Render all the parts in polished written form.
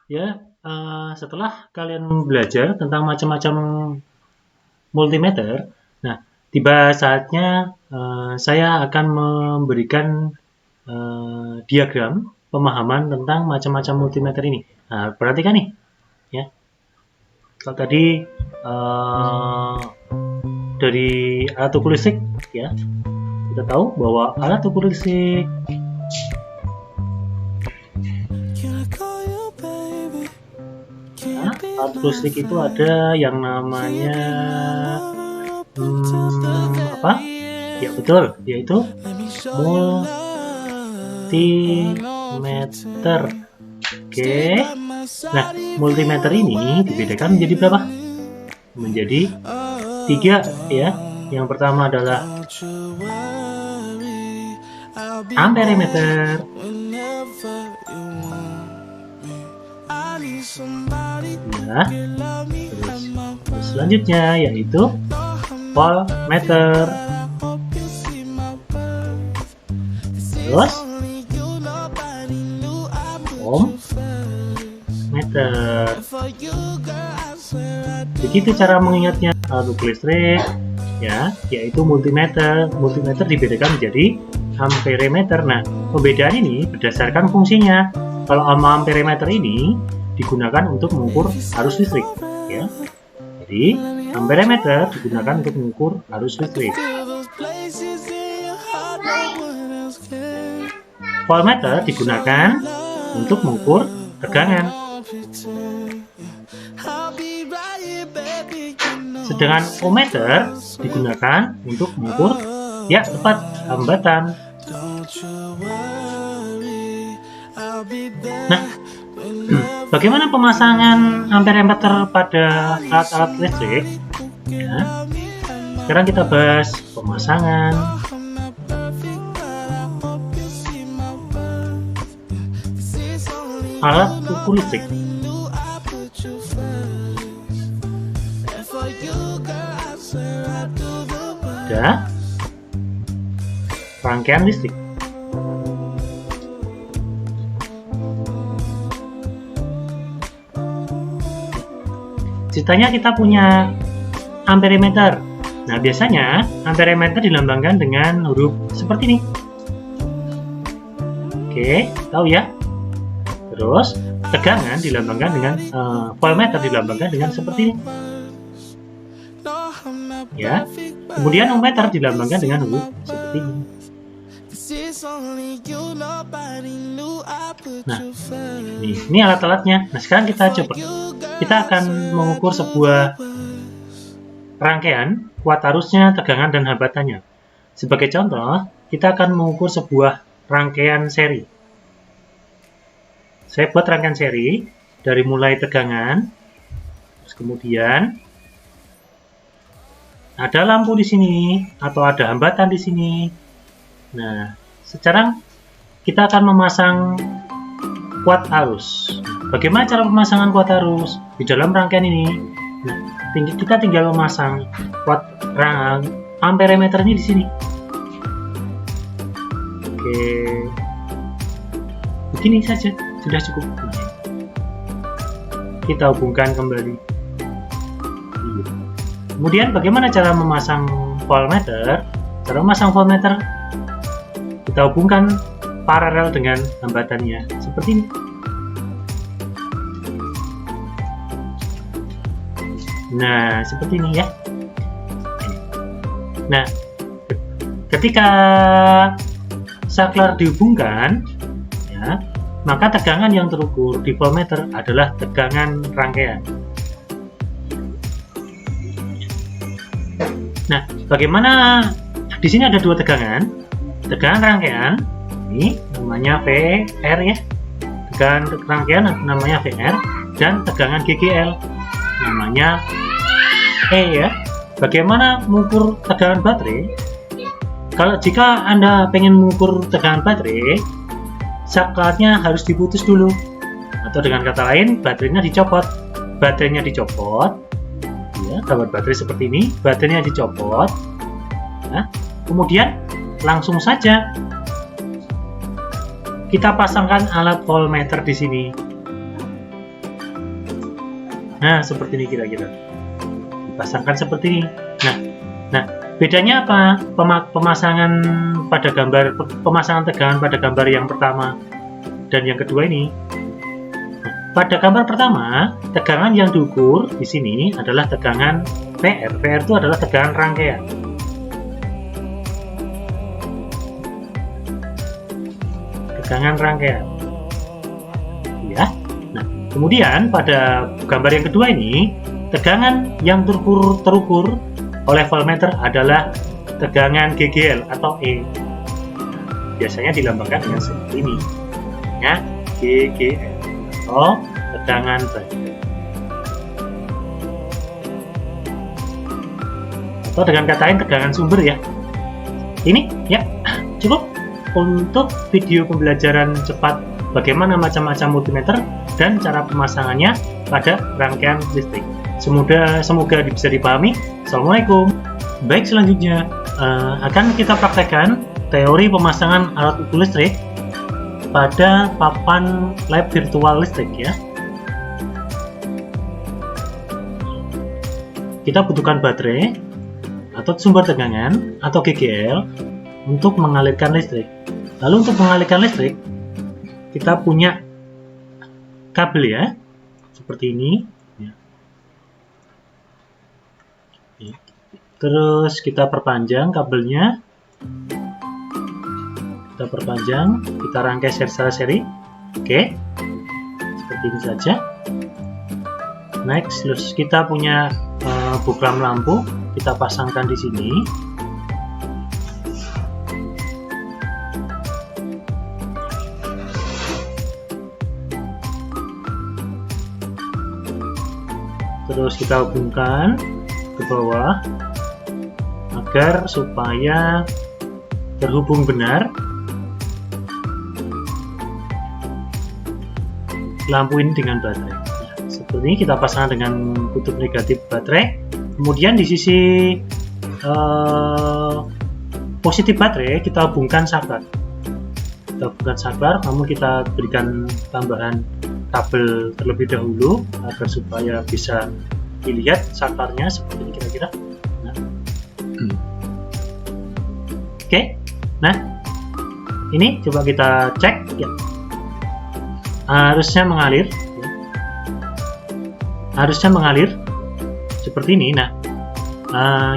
Ya, setelah kalian belajar tentang macam-macam multimeter, nah tiba saatnya saya akan memberikan diagram pemahaman tentang macam-macam multimeter ini. Nah, perhatikan nih, ya. Kalau tadi dari alat ukur listrik, ya, kita tahu bahwa alat ukur listrik alat ukur listrik itu ada yang namanya apa? Ya betul, yaitu multimeter. Oke. Nah, multimeter ini dibedakan menjadi berapa? Menjadi 3 ya. Yang pertama adalah amperemeter. Nah, terus selanjutnya yaitu voltmeter. Terus ohmmeter. Begitu cara mengingatnya alat ukur listrik, ya, yaitu multimeter. Multimeter dibedakan menjadi amperemeter. Nah, pembedaan ini berdasarkan fungsinya. Kalau amperemeter ini digunakan untuk mengukur arus listrik, ya. Jadi amperemeter digunakan untuk mengukur arus listrik. Voltmeter digunakan untuk mengukur tegangan. Sedangkan ohmmeter digunakan untuk mengukur, ya tepat, hambatan. Nah, bagaimana pemasangan amperemeter pada alat-alat listrik? Ya. Sekarang kita bahas pemasangan. Alat ukur listrik. Ada rangkaian listrik. Ceritanya kita punya amperemeter. Nah, biasanya amperemeter dilambangkan dengan huruf seperti ini. Oke, tahu ya? Terus tegangan dilambangkan dengan voltmeter dilambangkan dengan seperti ini. Ya. Kemudian ohmmeter dilambangkan dengan huruf seperti ini. Nah, ini alat-alatnya. Nah, sekarang kita coba. Kita akan mengukur sebuah rangkaian, kuat arusnya, tegangan, dan hambatannya. Sebagai contoh, kita akan mengukur sebuah rangkaian seri. Saya buat rangkaian seri dari mulai tegangan, terus kemudian ada lampu di sini atau ada hambatan di sini. Nah, sekarang kita akan memasang kuat arus. Bagaimana cara pemasangan kuat arus di dalam rangkaian ini? Nah, kita tinggal memasang kuat amperemeternya di sini. Oke, begini saja sudah cukup. Kita hubungkan kembali. Kemudian bagaimana cara memasang voltmeter? Cara memasang voltmeter, kita hubungkan paralel dengan hambatannya seperti ini. Nah, seperti ini ya. Nah, ketika saklar dihubungkan, ya, maka tegangan yang terukur di voltmeter adalah tegangan rangkaian. Nah, bagaimana? Di sini ada dua tegangan. Tegangan rangkaian ini namanya VR ya. Tegangan rangkaian namanya VR dan tegangan GGL namanya E ya. Bagaimana mengukur tegangan baterai? Kalau jika Anda pengen mengukur tegangan baterai, saklarnya harus diputus dulu. Atau dengan kata lain, baterainya dicopot. Baterainya dicopot. Ya, gambar baterai seperti ini. Baterainya dicopot. Nah, kemudian langsung saja kita pasangkan alat voltmeter di sini. Nah, seperti ini kira-kira. Dipasangkan seperti ini. Nah, bedanya apa? Pemasangan tegangan pada gambar yang pertama dan yang kedua ini. Pada gambar pertama, tegangan yang diukur di sini adalah tegangan PR. PR itu adalah tegangan rangkaian. Tegangan rangkaian. Ya. Nah, kemudian pada gambar yang kedua ini, tegangan yang terukur oleh voltmeter adalah tegangan GGL atau E. Biasanya dilambangkan dengan seperti ini. Ya, GGL atau tegangan baterai. Atau dengan kata lain tegangan sumber ya. Ini ya cukup untuk video pembelajaran cepat bagaimana macam-macam multimeter dan cara pemasangannya pada rangkaian listrik. Semoga bisa dipahami. Assalamualaikum. Baik, selanjutnya akan kita praktekkan teori pemasangan alat ukur listrik pada papan lab virtual listrik ya. Kita butuhkan baterai atau sumber tegangan atau GGL untuk mengalirkan listrik. Lalu untuk mengalirkan listrik kita punya kabel ya, seperti ini. Terus kita perpanjang kabelnya, kita rangkai secara seri. Oke, seperti ini saja. Next, terus kita punya buklam lampu, kita pasangkan di sini. Terus kita hubungkan ke bawah agar supaya terhubung benar lampu ini dengan baterai. Nah, seperti ini kita pasangkan dengan kutub negatif baterai. Kemudian di sisi positif baterai kita hubungkan saklar. Namun kita berikan tambahan kabel terlebih dahulu agar supaya bisa dilihat saklarnya seperti ini kira-kira. Oke, nah ini coba kita cek ya. Harusnya mengalir ya. Harusnya mengalir seperti ini. Nah,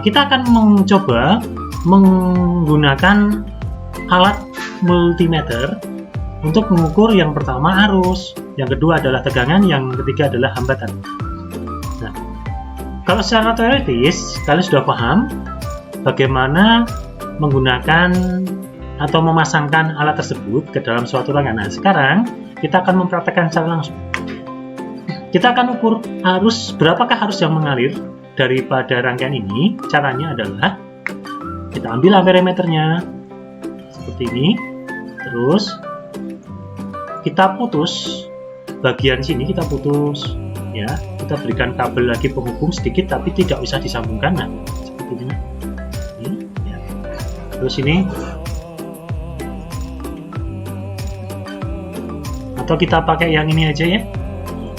kita akan mencoba menggunakan alat multimeter untuk mengukur yang pertama arus, yang kedua adalah tegangan, yang ketiga adalah hambatan. Nah, kalau secara teoritis kalian sudah paham bagaimana menggunakan atau memasangkan alat tersebut ke dalam suatu rangkaian. Nah, sekarang kita akan mempraktekkan secara langsung. Kita akan ukur arus, berapakah arus yang mengalir daripada rangkaian ini. Caranya adalah kita ambil amperemeternya seperti ini, terus kita putus bagian sini, kita putus ya, kita berikan kabel lagi penghubung sedikit tapi tidak bisa disambungkan. Nah, seperti ini. Terus ini, atau kita pakai yang ini aja ya.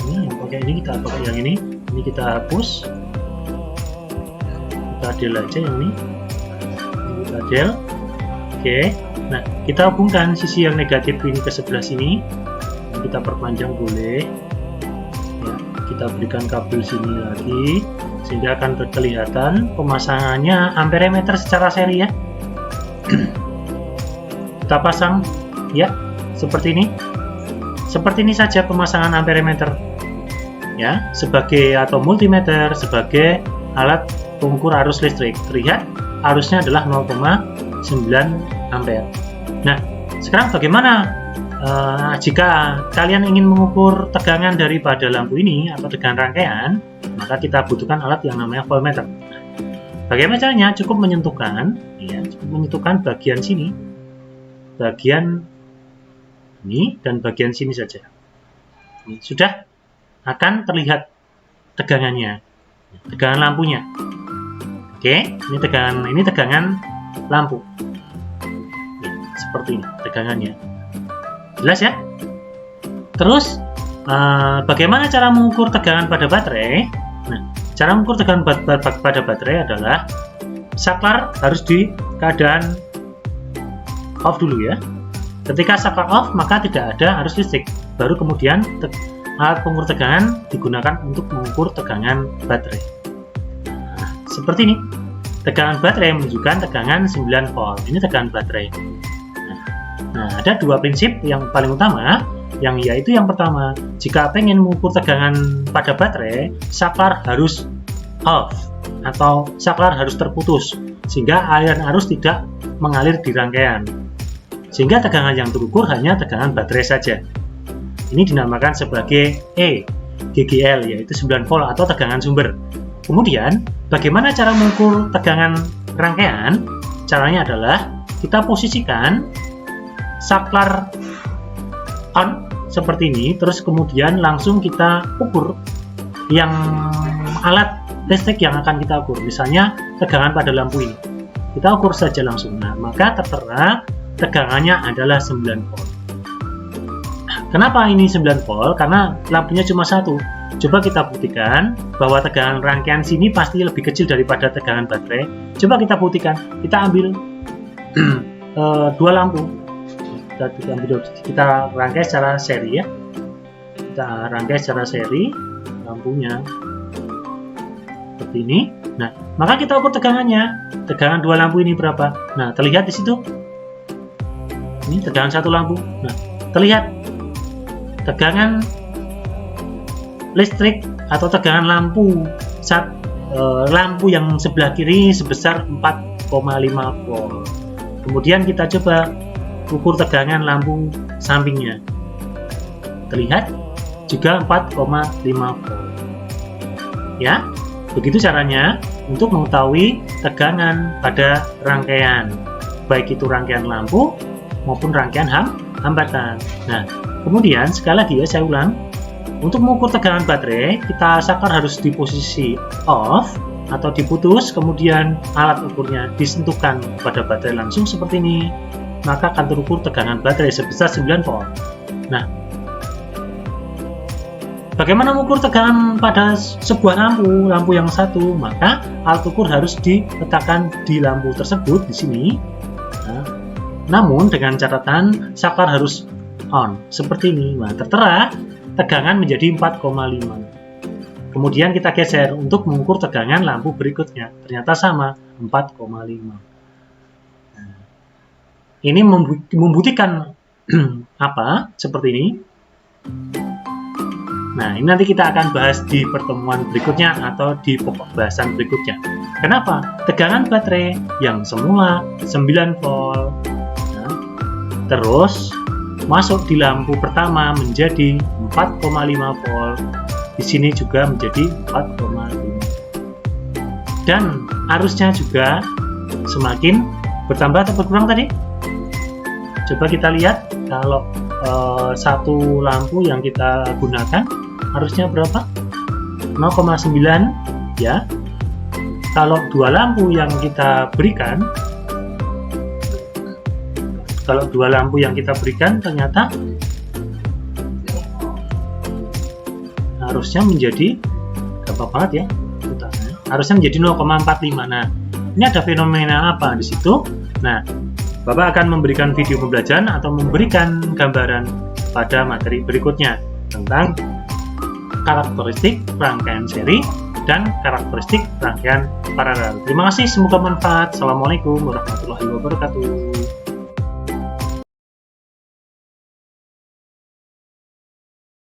Ini yang pakai ini, kita pakai yang ini. Ini kita hapus. Kita adel aja yang ini. Ini kita adel. Oke. Nah, kita hubungkan sisi yang negatif ini ke sebelah sini. Kita perpanjang boleh. Ya, kita berikan kabel sini lagi sehingga akan kelihatan pemasangannya amperemeter secara seri ya. Kita pasang ya seperti ini saja pemasangan amperemeter ya, sebagai atau multimeter sebagai alat pengukur arus listrik. Terlihat arusnya adalah 0,9 ampere. Nah, sekarang bagaimana jika kalian ingin mengukur tegangan daripada lampu ini atau tegangan rangkaian, maka kita butuhkan alat yang namanya voltmeter. Bagaimana caranya? Cukup menyentuhkan bagian sini, bagian ini, dan bagian sini saja. Ini sudah akan terlihat tegangannya, tegangan lampunya. Oke, ini tegangan lampu. Seperti ini tegangannya. Jelas ya? Terus bagaimana cara mengukur tegangan pada baterai? Nah, cara mengukur tegangan pada baterai adalah saklar harus di keadaan off dulu ya. Ketika saklar off, maka tidak ada arus listrik. Baru kemudian alat pengukur tegangan digunakan untuk mengukur tegangan baterai. Nah, seperti ini. Tegangan baterai menunjukkan tegangan 9 volt. Ini tegangan baterai. Nah, ada dua prinsip yang paling utama, yaitu yang pertama, jika pengen mengukur tegangan pada baterai, saklar harus off atau saklar harus terputus sehingga aliran arus tidak mengalir di rangkaian. Sehingga tegangan yang terukur hanya tegangan baterai saja. Ini dinamakan sebagai GGL, yaitu 9 volt atau tegangan sumber. Kemudian, bagaimana cara mengukur tegangan rangkaian? Caranya adalah kita posisikan saklar on seperti ini, terus kemudian langsung kita ukur yang alat listrik yang akan kita ukur. Misalnya tegangan pada lampu ini, kita ukur saja langsung. Nah, maka tertera tegangannya adalah 9 volt. Kenapa ini 9 volt? Karena lampunya cuma satu. Coba kita buktikan bahwa tegangan rangkaian sini pasti lebih kecil daripada tegangan baterai. Coba kita buktikan. Kita ambil dua lampu. Kita rangkai secara seri ya. Kita rangkai secara seri lampunya seperti ini. Nah, maka kita ukur tegangannya. Tegangan dua lampu ini berapa? Nah, terlihat di situ. Ini tegangan satu lampu. Nah, terlihat tegangan listrik atau tegangan lampu lampu yang sebelah kiri sebesar 4,5 volt. Kemudian kita coba ukur tegangan lampu sampingnya. Terlihat juga 4,5 volt. Ya, begitu caranya untuk mengetahui tegangan pada rangkaian, baik itu rangkaian lampu maupun rangkaian hambatan. Nah, kemudian sekali lagi ya saya ulang. Untuk mengukur tegangan baterai, kita saklar harus di posisi off atau diputus, kemudian alat ukurnya disentuhkan pada baterai langsung seperti ini, maka akan terukur tegangan baterai sebesar 9 volt. Nah, bagaimana mengukur tegangan pada sebuah lampu yang satu? Maka alat ukur harus diletakkan di lampu tersebut di sini. Nah, namun dengan catatan saklar harus on seperti ini. Nah, tertera tegangan menjadi 4,5. Kemudian kita geser untuk mengukur tegangan lampu berikutnya. Ternyata sama, 4,5. Nah, ini membuktikan apa? Seperti ini. Nah, ini nanti kita akan bahas di pertemuan berikutnya atau di pokok bahasan berikutnya. Kenapa? Tegangan baterai yang semula 9 volt. Nah, terus masuk di lampu pertama menjadi 4,5 volt. Di sini juga menjadi 4,5. Dan arusnya juga semakin bertambah atau berkurang tadi. Coba kita lihat kalau satu lampu yang kita gunakan arusnya berapa? 0,9 ya. Kalau dua lampu yang kita berikan, ternyata harusnya menjadi gampang banget ya, harusnya menjadi 0,45. Nah, ini ada fenomena apa di situ? Nah, Bapak akan memberikan video pembelajaran atau memberikan gambaran pada materi berikutnya tentang karakteristik rangkaian seri dan karakteristik rangkaian paralel. Terima kasih, semoga bermanfaat. Assalamualaikum warahmatullahi wabarakatuh.